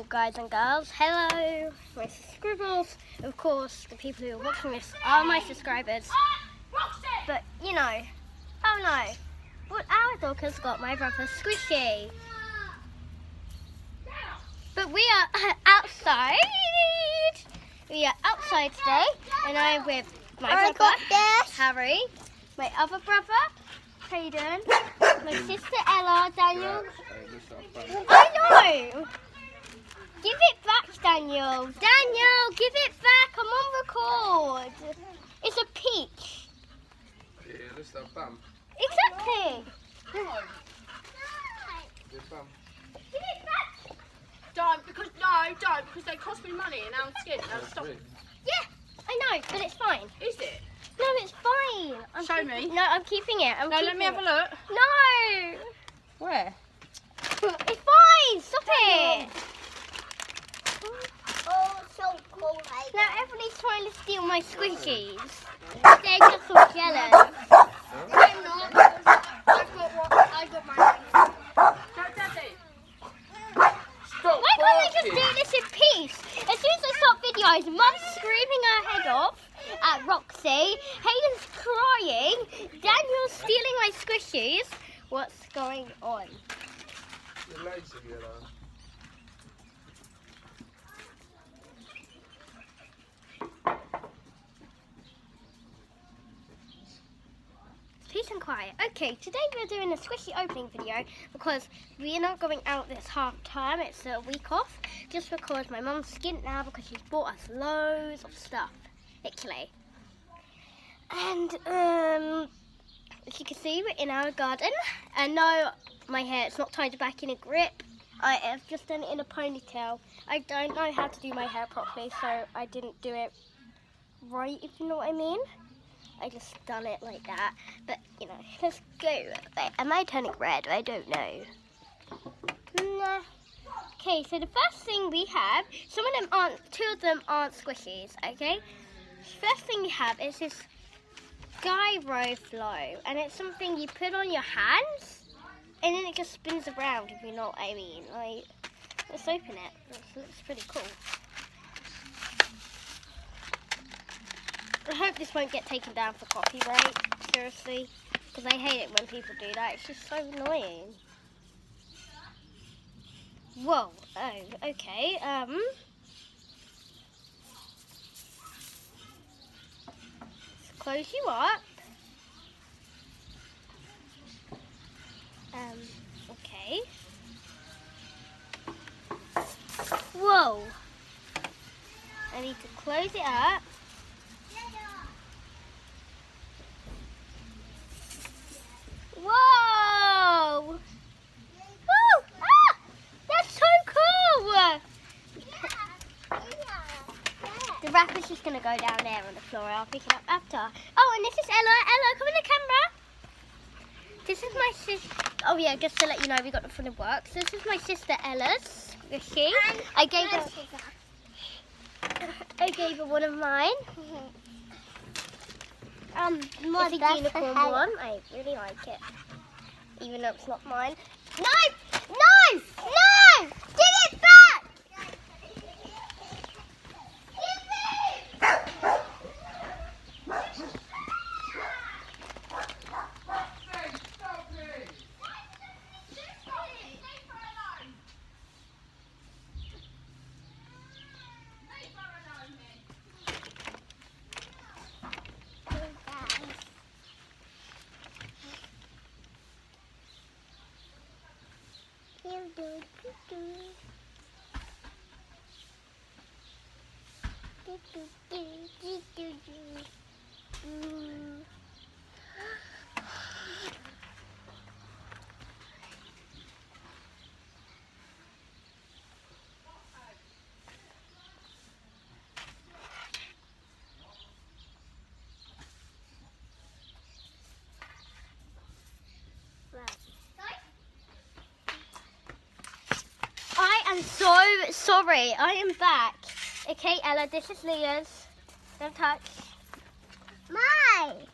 guys and girls. Hello, my scribbles. Of course, the people who are watching this are my subscribers. But, you know, oh no, but our dog has got my brother Squishy. But we are outside. We are outside today, and I'm with my brother, Harry, my other brother, Hayden, my sister Ella, Daniel. I know! Give it back, Daniel. Daniel, give it back. I'm on record. It's a peach. Yeah, that's that bum. Exactly. The bum. Give it back. Don't, because they cost me money and now I'm scared. Now stop. Yeah, I know, but it's fine. Is it? No, it's fine. Show me. No, I'm keeping it. No, let me have a look. No. Where? It's fine. Stop it. Oh, so cool. Now everybody's trying to steal my squishies. They're just all jealous. I'm not. I got mine. Daddy. Stop Why can't they just barking. do this in peace? As soon as I start videos, Mum's screaming her head off at Roxy, Hayden's crying, Daniel's stealing my squishies. What's going on? Your legs are good, huh? Peace and quiet. Okay, today we're doing a squishy opening video because we are not going out this half time. It's a week off, just because my mum's skint now because she's bought us loads of stuff, literally. And as you can see, we're in our garden. And no, my hair, it's not tied back in a grip. I have just done it in a ponytail. I don't know how to do my hair properly, so I didn't do it right, if you know what I mean. I just done it like that, but you know, let's go. Wait, am I turning red? I don't know. Nah. Okay, so the first thing we have, two of them aren't squishies, okay? First thing we have is this gyro flow, and it's something you put on your hands, and then it just spins around, if you know what I mean. Like, let's open it. It looks pretty cool. I hope this won't get taken down for copyright, seriously, because I hate it when people do that. It's just so annoying. Whoa, oh, okay, let's close you up. Okay. Whoa. I need to close it up. Whoa! Woo! Ah! That's so cool! The wrapper's just going to go down there on the floor. I'll pick it up after. Oh, and this is Ella. Ella, come in the camera. This is my sister. Oh, yeah, just to let you know, we got the front of work. So this is my sister Ella's squishy. I gave her one of mine. My It's a best unicorn friend. one. I really like it. Even though it's not mine. No! No! No! Give it back! I'm so sorry. I am back. Okay, Ella, this is Leah's. Don't touch. Mine.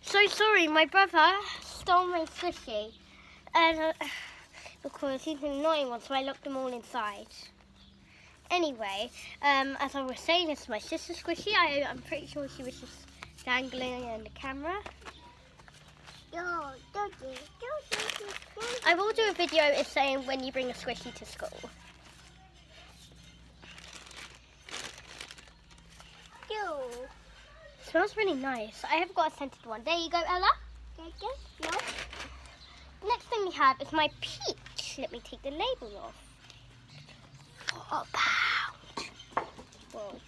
So sorry, my brother stole my sushi. And because he's an annoying one, so I locked them all inside. Anyway, as I was saying, this is my sister's squishy. I'm pretty sure she was just dangling in the camera. I will do a video is saying when you bring a squishy to school. Smells really nice. I have got a scented one. There you go, Ella. Next thing we have is my peach. Let me take the label off. £4. Whoa.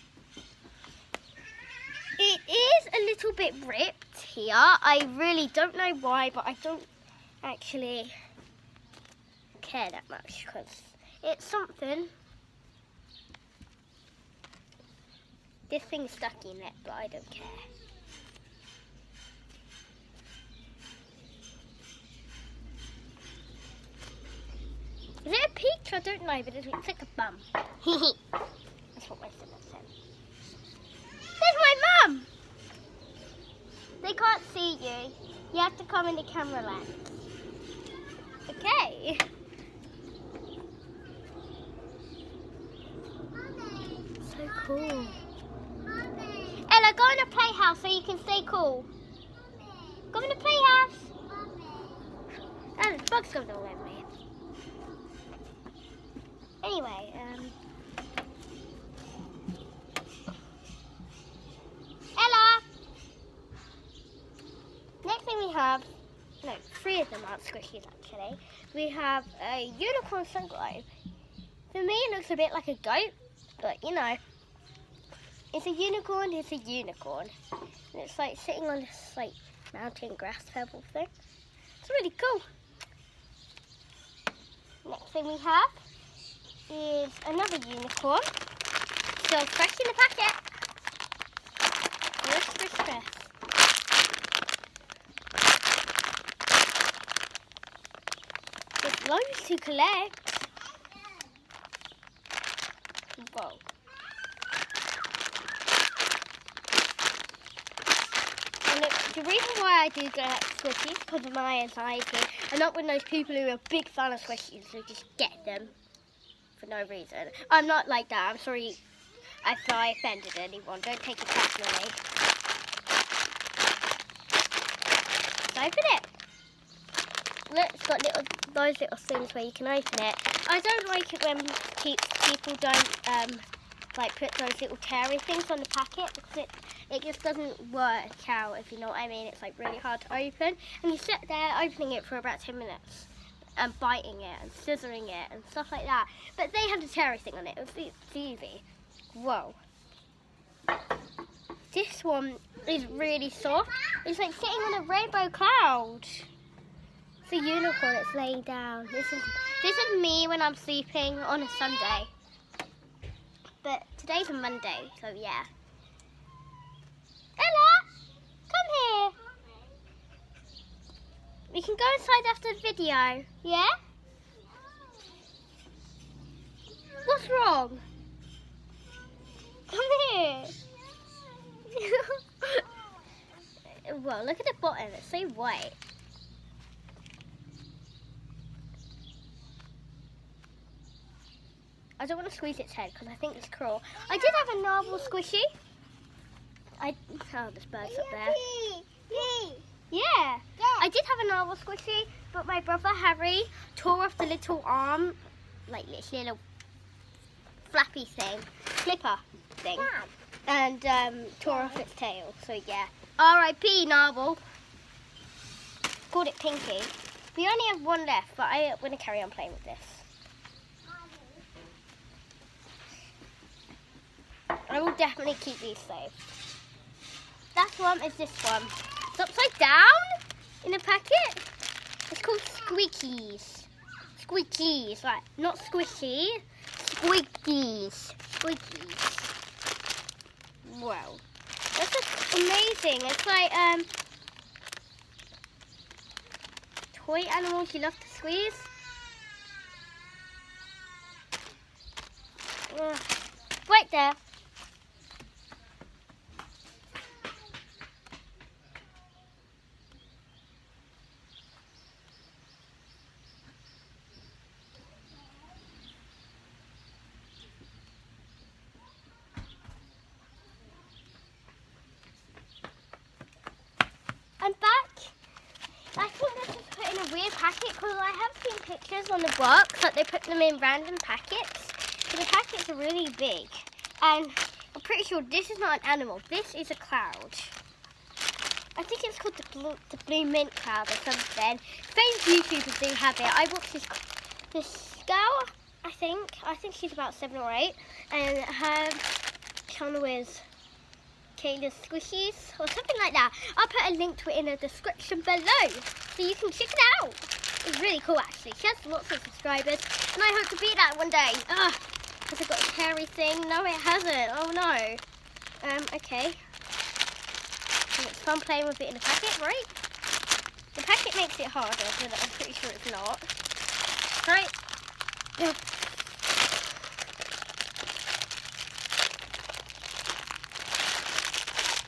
It is a little bit ripped here. I really don't know why, but I don't actually care that much because it's something. This thing's stuck in it, but I don't care. Is it a peach? I don't know, but it looks like a bum. That's what my son said. There's my mum! They can't see you. You have to come in the camera lens. Okay. So cool. Ella, go in the playhouse so you can stay cool. Go in the playhouse. Oh, there's bugs going all over me. Anyway, Ella! Next thing we have, no, 3 of them aren't squishies actually. We have a unicorn sun globe. For me it looks a bit like a goat, but you know, it's a unicorn, it's a unicorn. And it's like sitting on this like mountain grass pebble thing. It's really cool. Next thing we have is another unicorn. Still fresh in the packet. Fresh. There's loads to collect. Whoa. And the reason why I do get squishies because of my anxiety. I'm not one of those people who are a big fan of squishies who just get them for no reason. I'm not like that. I'm sorry if I offended anyone. Don't take it personally. Let's open it. Look, it's got those little things where you can open it. I don't like it when people don't like put those little teary things on the packet because it just doesn't work out, if you know what I mean. It's like really hard to open, and you sit there opening it for about 10 minutes and biting it and scissoring it and stuff like that. But they had a teary thing on it. It's easy. Whoa. This one is really soft. It's like sitting on a rainbow cloud. It's a unicorn. It's laying down. This is me when I'm sleeping on a Sunday. But today's a Monday, so yeah. Ella, come here. We can go inside after the video, yeah? What's wrong? Come here. Well, look at the bottom. It's so white. I don't want to squeeze its head because I think it's cruel. I did have a narwhal squishy. Oh, there's birds up there. Yeah. I did have a narwhal squishy, but my brother Harry tore off the little arm, like this little flappy thing, flipper thing, and tore off its tail. So yeah. R.I.P. narwhal. Called it Pinky. We only have one left, but I'm going to carry on playing with this. I will definitely keep these safe. Last one is this one. It's upside down in a packet. It's called Squeakies. Squeakies, right? Not squishy. Squeakies. Squeakies. Wow. That's just amazing. It's like toy animals you love to squeeze. Right there. it because I have seen pictures on the box that they put them in random packets. But the packets are really big. And I'm pretty sure this is not an animal. This is a cloud. I think it's called the blue mint cloud or something. Famous YouTubers do have it. I watched this girl, I think she's about 7 or 8. And her channel is Kayla's Squishies or something like that. I'll put a link to it in the description below so you can check it out. It's really cool actually. She has lots of subscribers and I hope to beat that one day. Ugh, has it got a carry thing? No, it hasn't. Oh no. Okay. And it's fun playing with it in the packet, right? The packet makes it harder, but I'm pretty sure it's not. Right? Yeah.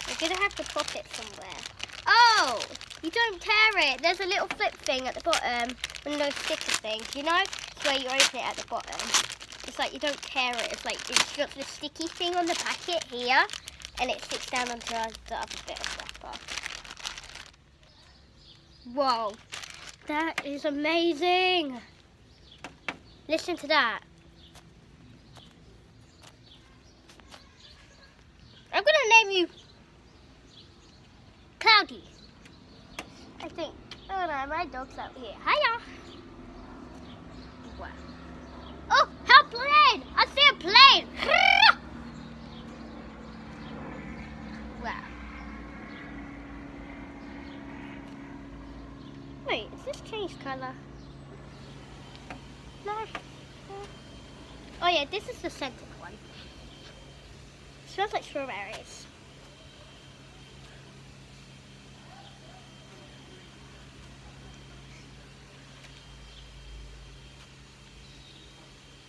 We're gonna have to pop it somewhere. Oh, you don't tear it. There's a little flip thing at the bottom, one of those sticker things, you know? It's where you open it at the bottom. It's like you don't tear it. It's like it's got the sticky thing on the packet here, and it sticks down onto the other bit of wrapper. Whoa, that is amazing. Listen to that. I'm gonna name you Cloudy. I think. Oh no, my dog's out here. Hiya. Wow. Oh, how plane! I see a plane. Wow. Wait, is this changed colour? No. Oh yeah, this is the scented one. Smells like strawberries.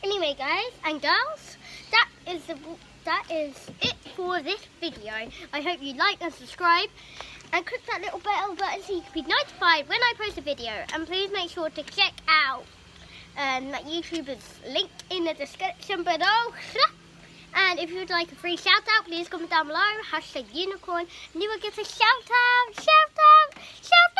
Anyway, guys and girls, that is it for this video. I hope you like and subscribe and click that little bell button so you can be notified when I post a video. And please make sure to check out that YouTuber's link in the description below. And if you would like a free shout out, please comment down below, #unicorn, and you will get a shout out, shout out, shout out.